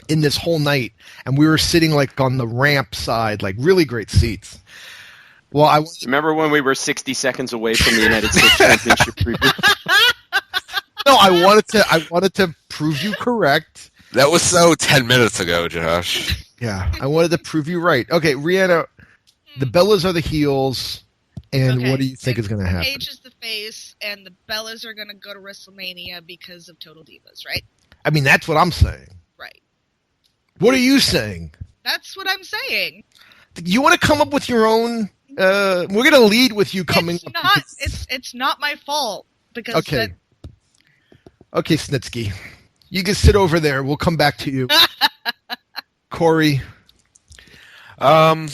in this whole night, and we were sitting like on the ramp side, like really great seats. Well, I remember when we were 60 seconds away from the United States Championship preview. No, I wanted to prove you correct. That was so 10 minutes ago, Josh. Yeah, I wanted to prove you right. Okay, Rhianna, the Bellas are the heels, and what do you think is going to happen? Paige is the face, and the Bellas are going to go to WrestleMania because of Total Divas, right? I mean, that's what I'm saying. Right. What are you saying? That's what I'm saying. You want to come up with your own... we're going to lead with you coming up. It's not my fault. Because okay. Okay, Snitsky. You can sit over there. We'll come back to you. Corey. I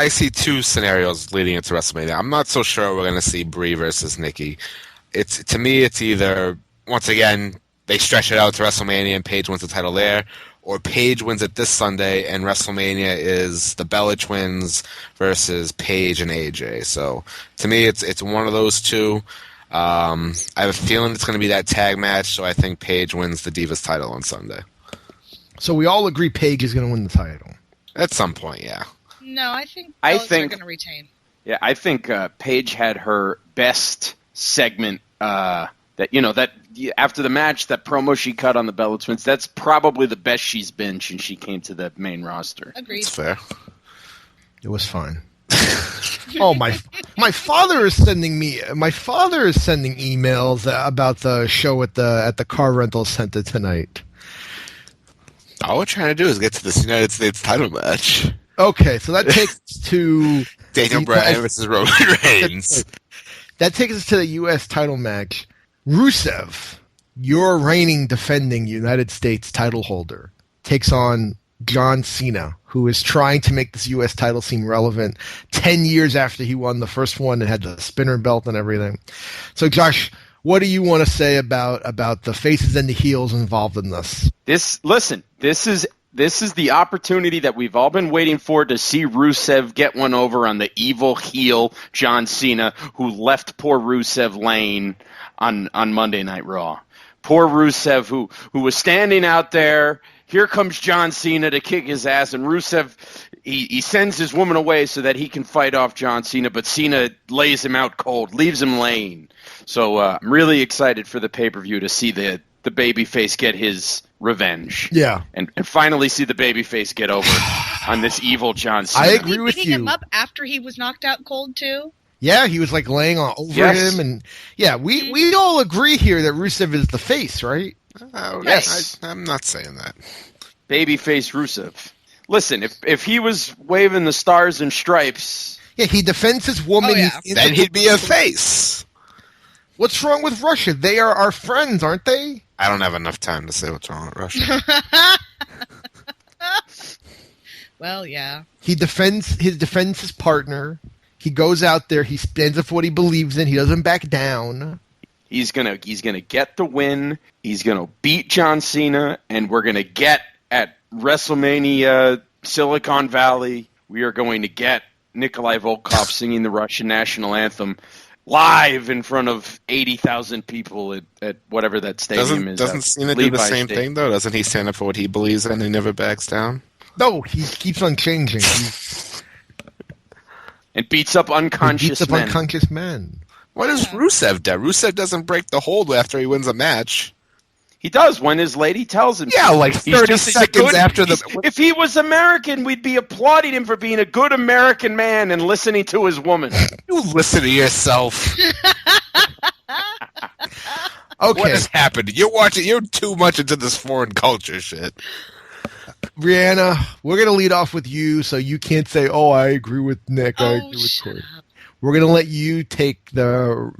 see two scenarios leading into WrestleMania. I'm not so sure we're going to see Brie versus Nikki. To me, it's either, once again, they stretch it out to WrestleMania and Paige wins the title there, or Paige wins it this Sunday and WrestleMania is the Bella Twins versus Paige and AJ. So to me, it's one of those two. I have a feeling it's going to be that tag match, so I think Paige wins the Divas title on Sunday. So we all agree Paige is going to win the title. At some point, yeah. No, I think those are going to retain. Yeah, I think Paige had her best segment. That after the match, that promo she cut on the Bella Twins, that's probably the best she's been since she came to the main roster. Agreed. That's fair. It was fine. Oh, my father is sending emails about the show at the car rental center tonight. All we're trying to do is get to this United States title match. Okay, so that takes us to Daniel Bryan versus Roman Reigns. That takes us to the U.S. title match. Rusev, your reigning defending United States title holder, takes on John Cena, who is trying to make this U.S. title seem relevant 10 years after he won the first one and had the spinner belt and everything. So, Josh, what do you want to say about the faces and the heels involved in this? This is the opportunity that we've all been waiting for to see Rusev get one over on the evil heel John Cena, who left poor Rusev laying on Monday Night Raw. Poor Rusev, who was standing out there. Here comes John Cena to kick his ass, and Rusev, he sends his woman away so that he can fight off John Cena, but Cena lays him out cold, leaves him laying. So I'm really excited for the pay-per-view to see the babyface get his revenge. Yeah. And finally see the babyface get over on this evil John Cena. I agree with you. Beating him up after he was knocked out cold, too? Yeah, he was like laying over him. And yeah, we all agree here that Rusev is the face, right? Yes. I'm not saying that. Babyface Rusev. Listen, if he was waving the stars and stripes... Yeah, he defends his woman. Oh, yeah. Then he'd be a face. What's wrong with Russia? They are our friends, aren't they? I don't have enough time to say what's wrong with Russia. Well, yeah. He defends his partner. He goes out there. He stands up for what he believes in. He doesn't back down. He's gonna get the win. He's gonna beat John Cena, and we're gonna get at WrestleMania Silicon Valley. We are going to get Nikolai Volkov singing the Russian national anthem live in front of 80,000 people at whatever that stadium is. Doesn't Cena do the same thing though? Doesn't he stand up for what he believes in and he never backs down? No, he keeps on changing. And beats up unconscious men. What has Rusev done? Rusev doesn't break the hold after he wins a match. He does when his lady tells him. Yeah, like 30 seconds after the... If he was American, we'd be applauding him for being a good American man and listening to his woman. You listen to yourself. Okay. What has happened? You're too much into this foreign culture shit. Rhianna, we're going to lead off with you, so you can't say, "Oh, I agree with Nick. I agree with Corey." We're going to let you take the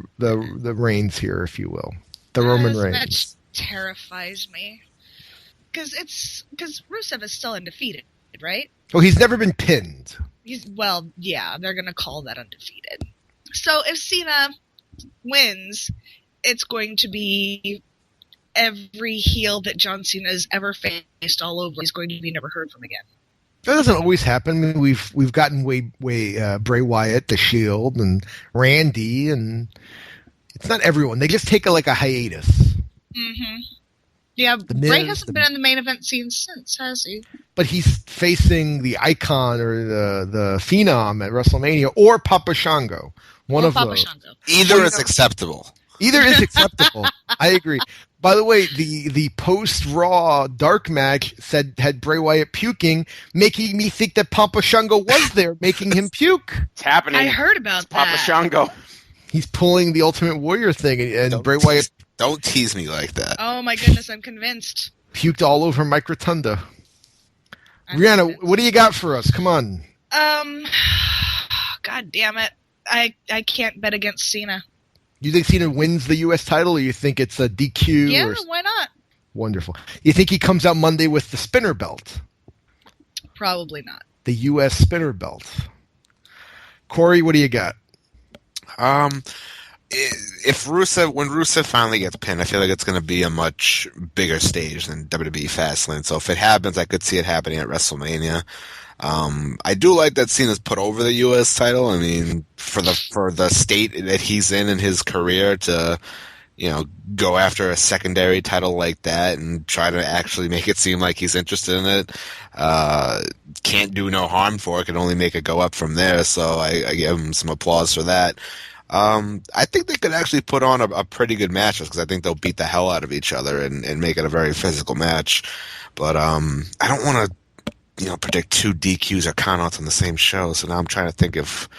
reins here, if you will, the Roman Reigns. Match terrifies me because Rusev is still undefeated, right? Well, he's never been pinned. They're going to call that undefeated. So if Cena wins, it's going to be every heel that John Cena has ever faced all over is going to be never heard from again. That doesn't always happen. I mean, we've gotten way Bray Wyatt, The Shield, and Randy, and it's not everyone. They just take a hiatus. Mm-hmm. Yeah, The Bray Miz, hasn't been in the main event scene since, has he? but he's facing the Icon or the Phenom at WrestleMania or Papa Shango. One of Papa those. Shango. Either is acceptable. Either is acceptable. I agree. By the way, the post Raw dark match had Bray Wyatt puking, making me think that Papa Shango was there, making him puke. It's happening. I heard about that. Papa Shango. He's pulling the Ultimate Warrior thing, and Bray Wyatt Don't tease me like that. Oh my goodness, I'm convinced. puked all over Mike Rotunda. Rihanna, what do you got for us? Come on. God damn it. I can't bet against Cena. You think Cena wins the U.S. title, or you think it's a DQ? Yeah, or... why not? Wonderful. You think he comes out Monday with the spinner belt? Probably not. The U.S. spinner belt. Corey, what do you got? If when Rusev finally gets pinned, I feel like it's going to be a much bigger stage than WWE Fastlane. So if it happens, I could see it happening at WrestleMania. I do like that Cena's put over the U.S. title. I mean, for the state that he's in his career to, go after a secondary title like that and try to actually make it seem like he's interested in it, can't do no harm for it. Can only make it go up from there. So I give him some applause for that. I think they could actually put on a pretty good match because I think they'll beat the hell out of each other and make it a very physical match. But I don't want to, predict two DQs or countouts on the same show. So now I'm trying to think of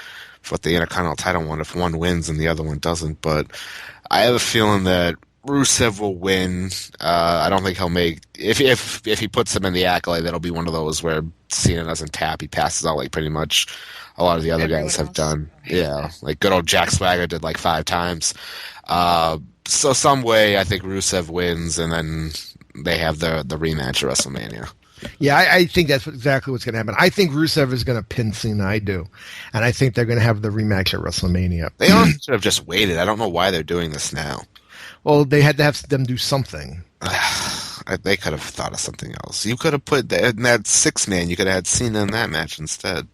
what the Intercontinental title one, if one wins and the other one doesn't. But I have a feeling that Rusev will win. I don't think he'll make if he puts him in the Accolade, that'll be one of those where Cena doesn't tap, he passes out like pretty much a lot of the other guys have done. Yeah, like good old Jack Swagger did like 5 times. So some way I think Rusev wins, and then they have the rematch at WrestleMania. Yeah, I think that's exactly what's going to happen. I think Rusev is going to pin Cena. I do. And I think they're going to have the rematch at WrestleMania. They should have just waited. I don't know why they're doing this now. Well, they had to have them do something. They could have thought of something else. You could have put in that 6-man. You could have had Cena in that match instead.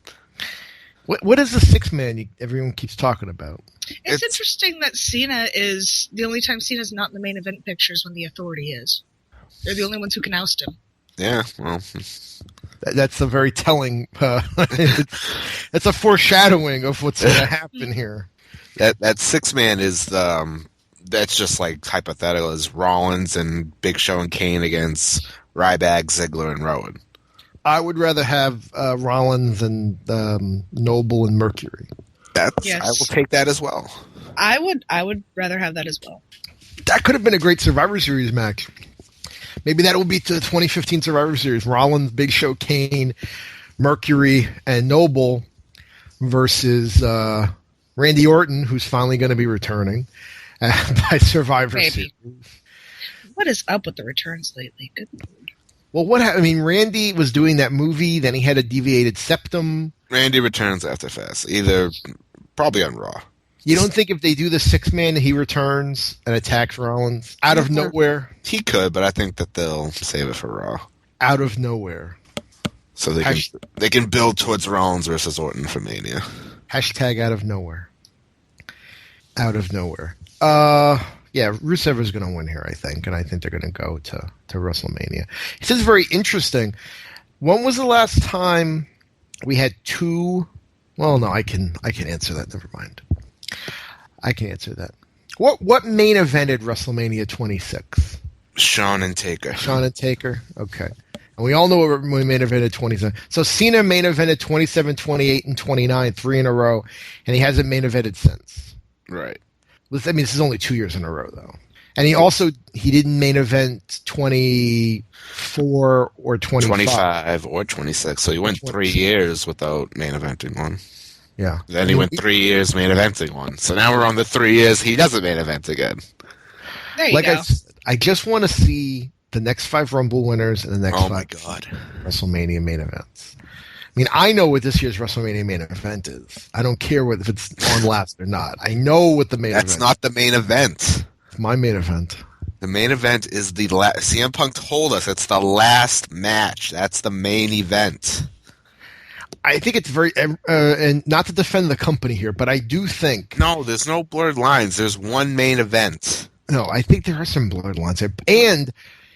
What is the 6-man everyone keeps talking about? It's interesting that Cena is the only time Cena's not in the main event pictures when the Authority is. They're the only ones who can oust him. Yeah, well, that's a very telling. It's a foreshadowing of what's going to happen here. That 6-man is that's just like hypothetical. Is Rollins and Big Show and Kane against Ryback, Ziggler, and Rowan? I would rather have Rollins and Noble and Mercury. Yes. I will take that as well. I would rather have that as well. That could have been a great Survivor Series match. Maybe that will be to the 2015 Survivor Series. Rollins, Big Show, Kane, Mercury, and Noble versus Randy Orton, who's finally going to be returning by Survivor Series. What is up with the returns lately? Good Lord. Well, Randy was doing that movie, then he had a deviated septum. Randy returns after Fast, probably on Raw. You don't think if they do the 6-man, he returns and attacks Rollins out of nowhere? He could, but I think that they'll save it for Raw. Out of nowhere. So they can build towards Rollins versus Orton for Mania. Hashtag out of nowhere. Out of nowhere. Yeah, Rusev is going to win here, I think, and I think they're going to go to WrestleMania. This is very interesting. When was the last time we had 2? Well, no, I can answer that. Never mind. I can answer that. What main evented WrestleMania 26? Shawn and Taker. Shawn and Taker. Okay. And we all know what main evented 27. So Cena main evented 27, 28, and 29, 3 in a row, and he hasn't main evented since. Right. This is only 2 years in a row, though. And he didn't main event 24 or 25. 25 or 26. So he went 3 years without main eventing one. Yeah. Then he went 3 years main eventing one. So now we're on the 3 years he doesn't main event again. There you go. I just want to see the next 5 Rumble winners and the next 5 WrestleMania main events. I know what this year's WrestleMania main event is. I don't care if it's on last or not. I know what the main event is. That's not the main event. It's my main event. The main event is the CM Punk told us it's the last match. That's the main event. I think it's very, and not to defend the company here, but I do think. No, there's no blurred lines. There's one main event. No, I think there are some blurred lines there. And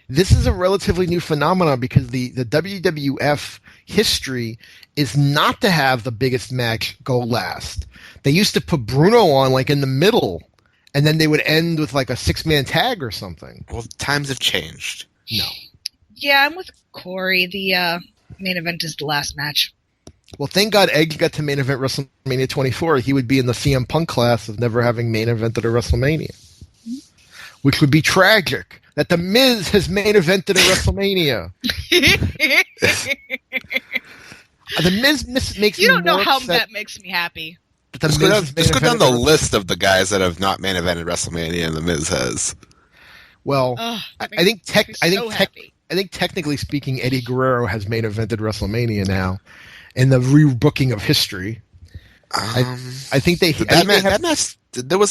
this is a relatively new phenomenon because the WWF history is not to have the biggest match go last. They used to put Bruno on like in the middle, and then they would end with like a 6-man tag or something. Well, times have changed. No. Yeah, I'm with Corey. The main event is the last match. Well, thank God Edge got to main event WrestleMania 24. He would be in the CM Punk class of never having main evented a WrestleMania, which would be tragic. That The Miz has main evented a WrestleMania. The Miz makes You me don't know more how upset that makes me happy. that The Just Miz go down, has just go main down the evented a- list of the guys that have not main evented WrestleMania and The Miz has. Well, Ugh, I that think makes me so happy. I think technically speaking, Eddie Guerrero has main evented WrestleMania now, in the rebooking of history. I think they That match. There was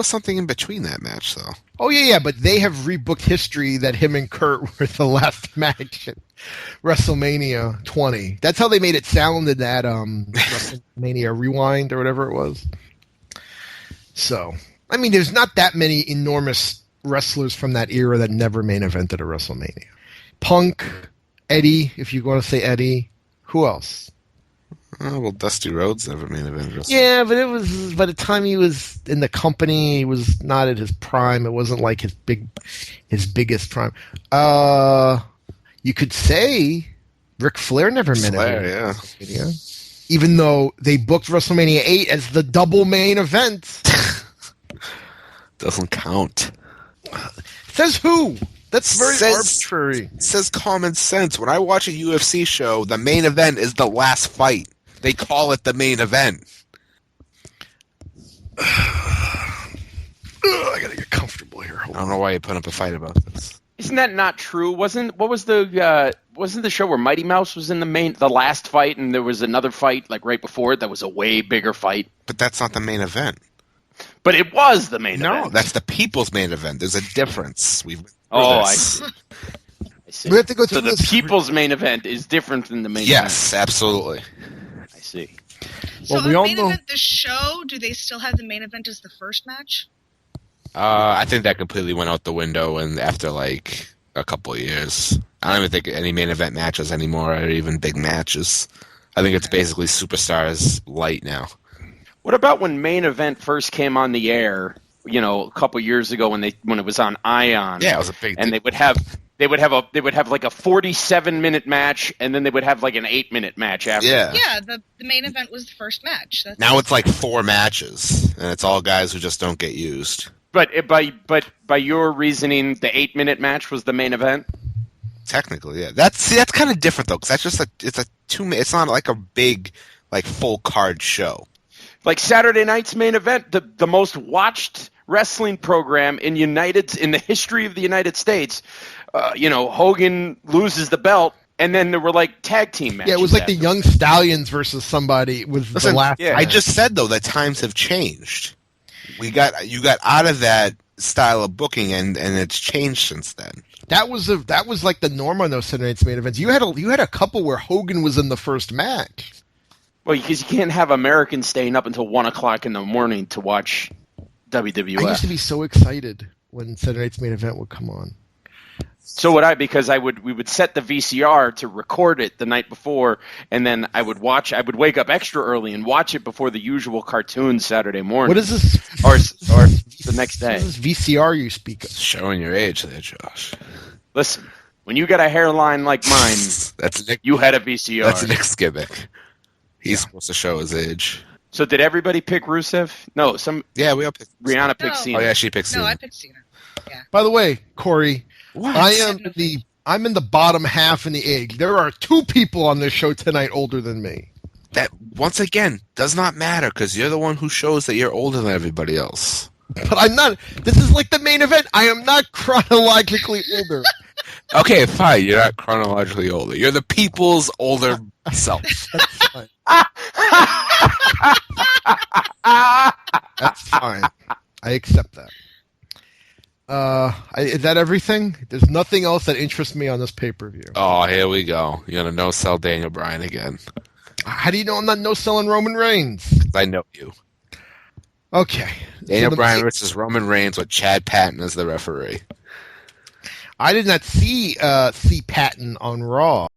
something in between that match, though. Oh yeah, but they have rebooked history that him and Kurt were the last match at WrestleMania 20. That's how they made it sound in that WrestleMania Rewind or whatever it was. So, I mean, there's not that many enormous wrestlers from that era that never main evented a WrestleMania. Punk, Eddie, if you want to say Eddie, who else? Oh, well, Dusty Rhodes never main evented WrestleMania. Yeah, but it was by the time he was in the company, he was not at his prime. It wasn't like his biggest prime. You could say Ric Flair never main evented WrestleMania, even though they booked WrestleMania 8 as the double main event. Doesn't count. Says who? That's very arbitrary. Says common sense. When I watch a UFC show, the main event is the last fight. They call it the main event. I gotta get comfortable here. I don't know why you put up a fight about this. Isn't that not true? Wasn't the show where Mighty Mouse was in the last fight, and there was another fight like right before it that was a way bigger fight? But that's not the main event. But it was the main event. No, that's the people's main event. There's a difference. I see. I see. We have to go So through the this. people's main event is different than the main event. Yes, absolutely. I see. So Well, we all main know- event the show, do they still have the main event as the first match? I think that completely went out the window, and after like a couple of years, I don't even think any main event matches anymore, or even big matches. I think it's basically Superstars light now. What about when main event first came on the air? You know, a couple years ago when it was on Ion. Yeah, it was a big. And they would have like a 47-minute match, and then they would have like an 8-minute match after. Yeah. Yeah, the main event was the first match. Now it's like 4 matches, and it's all guys who just don't get used. But by your reasoning, the 8-minute match was the main event. Technically, yeah. That's kind of different though, because that's just it's not like a big like full card show. Like Saturday night's main event, the most watched wrestling program in the history of the United States. Hogan loses the belt, and then there were like tag team matches. Yeah, it was like after. the Young Stallions versus somebody was the last. yeah. I just said though that times have changed. You got out of that style of booking, and it's changed since then. That was like the norm on those Saturday night's main events. You had a couple where Hogan was in the first match. Well, because you can't have Americans staying up until 1 o'clock in the morning to watch WWF. I used to be so excited when Saturday night's main event would come on. So would I, because we would set the VCR to record it the night before, and then I would wake up extra early and watch it before the usual cartoon Saturday morning. What is this? Or the next day. What is this VCR you speak of? Showing your age there, Josh. Listen, when you got a hairline like mine, That's Nick. you had a VCR. That's Nick's gimmick. He's supposed to show his age. So did everybody pick Rusev? No, Yeah, we all picked. Rihanna picked No. Cena. Oh yeah, she picked Cena. No, I picked Cena. By the way, Corey, What? I'm in the bottom half in the age. There are 2 people on this show tonight older than me. That once again does not matter because you're the one who shows that you're older than everybody else. But I'm not. This is like the main event. I am not chronologically older. Okay, fine. You're not chronologically older. You're the people's older self. That's fine. That's fine. I accept that. Is that everything? There's nothing else that interests me on this pay-per-view. Oh, here we go. You're gonna no-sell Daniel Bryan again. How do you know I'm not no-selling Roman Reigns? I know you. Okay. Daniel So Bryan versus Roman Reigns with Chad Patton as the referee. I did not see Patton on Raw.